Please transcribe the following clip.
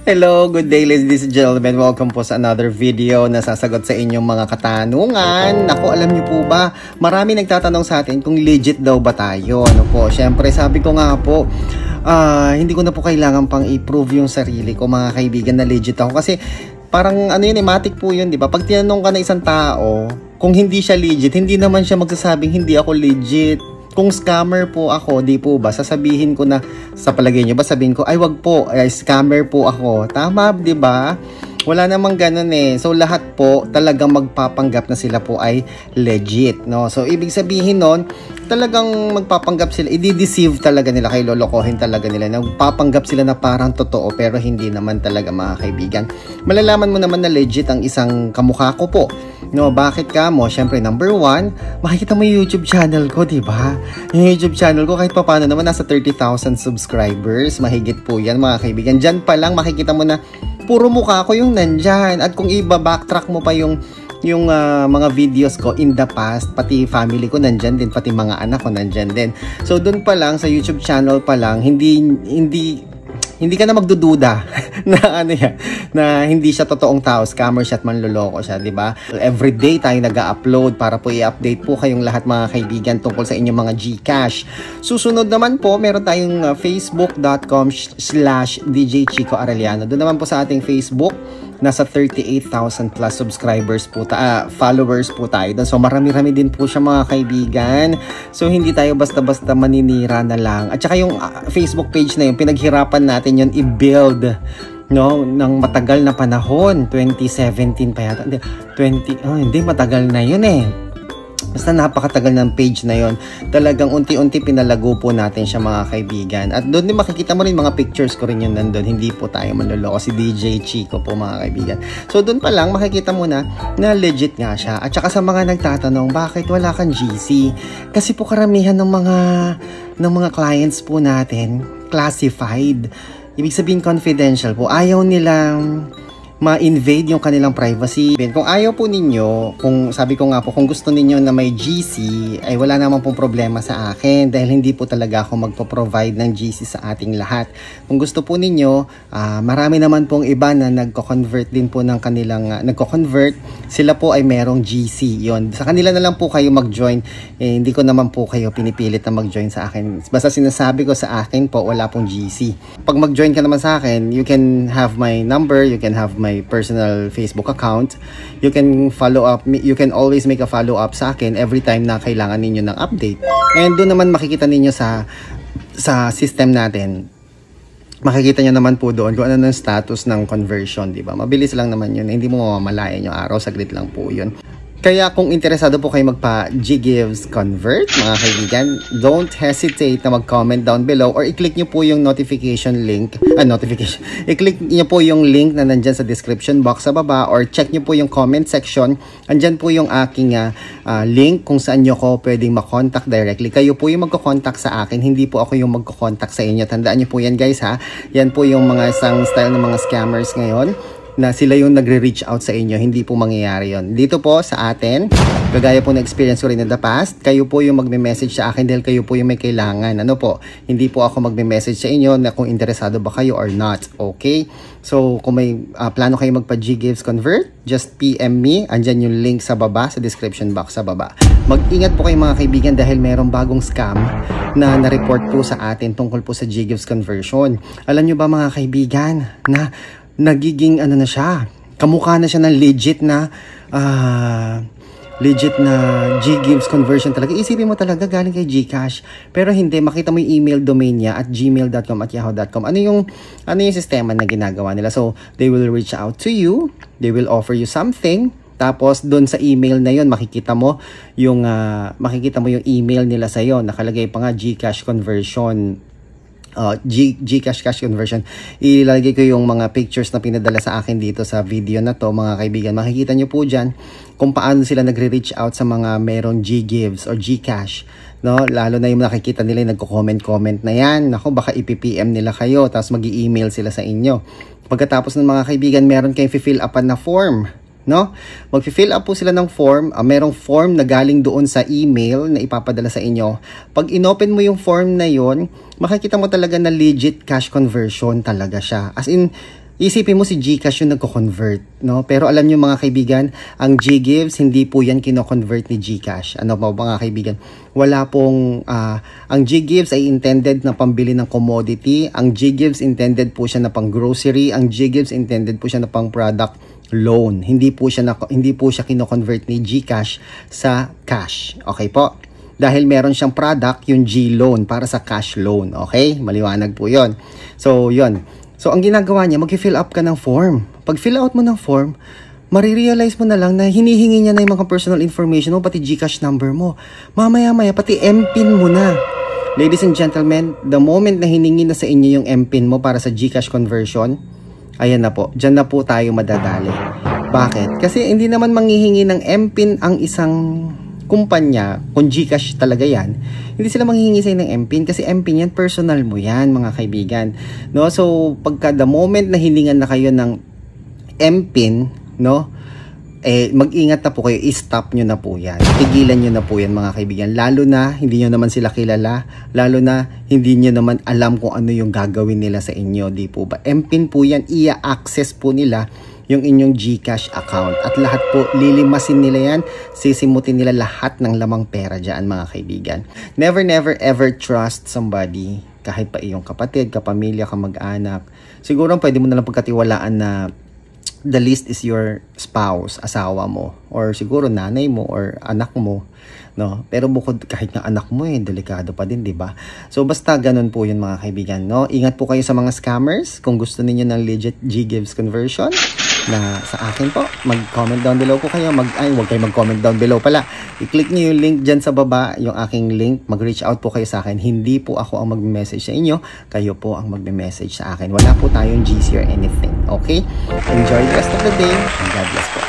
Hello, good day ladies and gentlemen. Welcome po sa another video na sasagot sa inyong mga katanungan. Naku, alam niyo po ba, marami nagtatanong sa atin kung legit daw ba tayo. Ano po, syempre sabi ko nga po, hindi ko na po kailangan pang i-prove yung sarili ko mga kaibigan na legit ako. Kasi parang ano yun, matik po yun, di ba? Pag tinanong ka na isang tao, kung hindi siya legit, hindi naman siya magsasabing hindi ako legit. Kung scammer po ako, di po ba, sasabihin ko na, sa palagay nyo ba, sabihin ko, ay wag po, ay scammer po ako. Tama, di ba? Wala namang ganun eh. So, lahat po talagang magpapanggap na sila po ay legit, no? So, ibig sabihin nun, talagang magpapanggap sila, i-deceive talaga nila, kay lolokohin talaga nila. Nagpapanggap sila na parang totoo, pero hindi naman talaga mga kaibigan. Malalaman mo naman na legit ang isang kamukha ko po. No, bakit ka mo? Syempre, number one, makikita mo yung YouTube channel ko, di ba? Yung YouTube channel ko, kahit paano naman, nasa 30,000 subscribers. Mahigit po yan, mga kaibigan. Diyan pa lang, makikita mo na puro mukha ko yung nandyan. At kung iba-backtrack mo pa yung mga videos ko in the past, pati family ko nandyan din, pati mga anak ko nandyan din. So, dun pa lang, sa YouTube channel pa lang, hindi ka na magdududa na ano yan, na hindi siya totoong tao, scammer siya at manloloko siya, di ba? Everyday tayo nag-upload para po i-update po kayong lahat mga kaibigan tungkol sa inyong mga GCash. Susunod naman po, meron tayong facebook.com/DJ Chico Arellano. Doon naman po sa ating Facebook, nasa 38,000 plus subscribers po, followers po tayo doon. So marami-rami din po siya mga kaibigan. So hindi tayo basta-basta maninira na lang. At saka yung Facebook page na yun, pinaghirapan natin yun i-build, no, ng matagal na panahon. 2017 pa yata. Hindi matagal na yun eh. Basta napakatagal ng page na yon. Talagang unti-unti pinalago po natin siya mga kaibigan. At doon din makikita mo rin mga pictures ko rin yun nandun. Hindi po tayo manloloko. Si DJ Chico po mga kaibigan. So doon pa lang makikita mo na legit nga siya. At saka sa mga nagtatanong, bakit wala kang GC? Kasi po karamihan ng mga clients po natin, classified. Ibig sabihin confidential po. Ayaw nilang ma-invade yung kanilang privacy. Kung ayaw po ninyo, kung sabi ko nga po, kung gusto ninyo na may GC, ay wala naman pong problema sa akin dahil hindi po talaga ako magpo-provide ng GC sa ating lahat. Kung gusto po ninyo, marami naman pong iba na nagko-convert din po ng kanilang, nagko-convert, sila po ay merong GC. Yon. Sa kanila na lang po kayo mag-join. Hindi ko naman po kayo pinipilit na mag-join sa akin. Basta sinasabi ko sa akin po, wala pong GC. Pag mag-join ka naman sa akin, you can have my number, you can have my personal Facebook account. You can follow up, you can always make a follow up sa akin every time na kailangan ninyo ng update. And doon naman makikita ninyo sa system natin. Makikita nyo naman po doon kung ano ng status ng conversion, di ba? Mabilis lang naman yun. Hindi mo mamamalayan yung araw, saglit lang po yun. Kaya kung interesado po kayo magpa-GGives convert, mga kaibigan, don't hesitate na mag-comment down below or i-click nyo po yung notification link, i-click nyo po yung link na nandyan sa description box sa baba or check nyo po yung comment section. Andyan po yung aking link kung saan nyo ko pwedeng makontak directly. Kayo po yung magko-contact sa akin, hindi po ako yung magko-contact sa inyo. Tandaan nyo po yan guys ha. Yan po yung mga isang style ng mga scammers ngayon, na sila yung nagre-reach out sa inyo. Hindi po mangyayari yon. Dito po sa atin, kagaya po na experience ko rin in the past, kayo po yung magme-message sa akin dahil kayo po yung may kailangan. Ano po? Hindi po ako magme-message sa inyo na kung interesado ba kayo or not. Okay? So, kung may plano kayo magpa-GGives convert, just PM me. Andyan yung link sa baba, sa description box sa baba. Mag-ingat po kayo mga kaibigan dahil merong bagong scam na na-report po sa atin tungkol po sa GGives conversion. Alam nyo ba mga kaibigan na nagiging ano na siya, kamukha na siya ng legit na GGives conversion talaga. Isipin mo talaga galing kay GCash. Pero hindi, makita mo yung email domain niya at gmail.com at yahoo.com. Ano yung sistema na ginagawa nila? So, they will reach out to you, they will offer you something, tapos doon sa email na yon makikita mo yung email nila sa iyo. Nakalagay pa nga GCash conversion. GCash cash conversion. Ilalagay ko yung mga pictures na pinadala sa akin dito sa video na to mga kaibigan. Makikita nyo po dyan kung paano sila nagre-reach out sa mga merong GGives or GCash, no? Lalo na yung nakikita nila yung nagko-comment na yan. Naku, baka ipipm nila kayo tapos mag-i-email sila sa inyo. Pagkatapos ng mga kaibigan, meron kayong fill upan na form, no? Mag-fill up po sila ng form. Merong form na galing doon sa email na ipapadala sa inyo. Pag inopen mo yung form na yon, makikita mo talaga na legit cash conversion talaga siya. As in, Isipin mo si GCash yung nagko-convert, no? Pero alam niyo mga kaibigan, ang GGives hindi po yan kino-convert ni GCash. Ano po mga kaibigan? Wala pong ang GGives ay intended na pambili ng commodity, ang GGives intended po siya na pang grocery, ang GGives intended po siya na pang product loan. Hindi po siya kino-convert ni GCash sa cash. Okay po? Dahil meron siyang product, yung G-loan para sa cash loan. Okay? Maliwanag po 'yon. So, 'yon. So, ang ginagawa niya, mag-fill up ka ng form. Pag fill out mo ng form, marirealize mo na lang na hinihingi niya na yung mga personal information mo, pati GCash number mo. Mamaya-maya, pati MPIN mo na. Ladies and gentlemen, the moment na hiningi na sa inyo yung MPIN mo para sa GCash conversion, ayan na po, dyan na po tayo madadali. Bakit? Kasi hindi naman manghihingi ng MPIN ang isang kumpanya, kung GCash talaga yan, hindi sila manghihingi sa'yo ng MPIN kasi MPIN yan, personal mo yan mga kaibigan, no? So pagka the moment na hiningan na kayo ng MPIN, no, mag-ingat na po kayo, i-stop nyo na po yan, tigilan nyo na po yan mga kaibigan, lalo na hindi nyo naman sila kilala, lalo na hindi nyo naman alam kung ano yung gagawin nila sa inyo, di po ba? MPIN po yan, i-access po nila yung inyong GCash account. At lahat po, lilimasin nila yan, sisimutin nila lahat ng lamang pera dyan mga kaibigan. Never ever trust somebody, kahit pa iyong kapatid, kapamilya, kamag-anak. Siguro pwede mo nalang pagkatiwalaan na the least is your spouse, asawa mo, or siguro nanay mo or anak mo, no? Pero bukod kahit nga anak mo delikado pa din, 'di ba? So basta ganun po 'yun mga kaibigan, no? Ingat po kayo sa mga scammers. Kung gusto niyo ng legit GGives conversion na sa akin po, mag-comment down below po kayo. Huwag kayo mag-comment down below pala. I-click niyo yung link diyan sa baba, yung aking link. Mag-reach out po kayo sa akin. Hindi po ako ang magme-message sa inyo, kayo po ang magme-message sa akin. Wala po tayong GC or anything. Okay? Enjoy the rest of the day and God bless po.